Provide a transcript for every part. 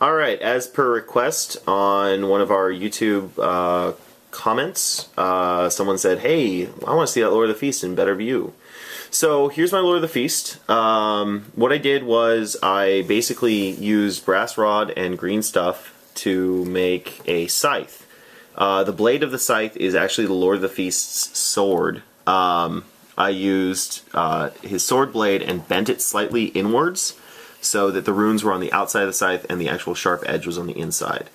Alright, as per request on one of our YouTube comments, someone said, hey, I want to see that Lord of the Feast in better view. So here's my Lord of the Feast. What I did was I basically used brass rod and green stuff to make a scythe. The blade of the scythe is actually the Lord of the Feast's sword. I used his sword blade and bent it slightly inwards so that the runes were on the outside of the scythe and the actual sharp edge was on the inside.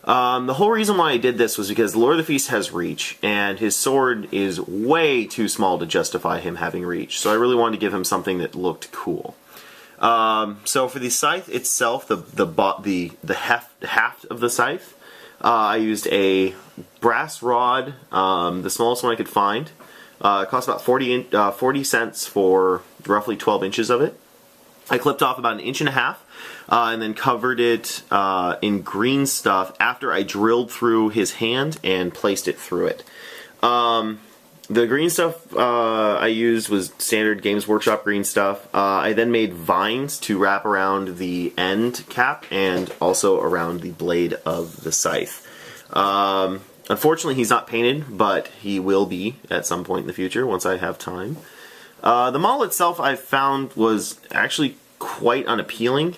The whole reason why I did this was because the Lord of the Feast has reach, and his sword is way too small to justify him having reach, so I really wanted to give him something that looked cool. So for the scythe itself, the haft of the scythe, I used a brass rod, the smallest one I could find. It cost about 40 cents for roughly 12 inches of it. I clipped off about 1.5 inches and then covered it in green stuff after I drilled through his hand and placed it through it. The green stuff I used was standard Games Workshop green stuff. I then made vines to wrap around the end cap and also around the blade of the scythe. Unfortunately, he's not painted, but he will be at some point in the future once I have time. The model itself I found was actually quite unappealing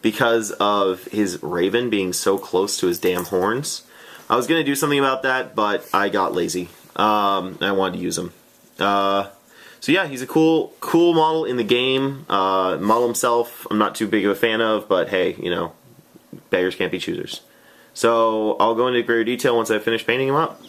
because of his raven being so close to his damn horns. I was going to do something about that, but I got lazy. I wanted to use him. So yeah, he's a cool model in the game. Model himself, I'm not too big of a fan of, but hey, you know, beggars can't be choosers. So I'll go into greater detail once I finish painting him up.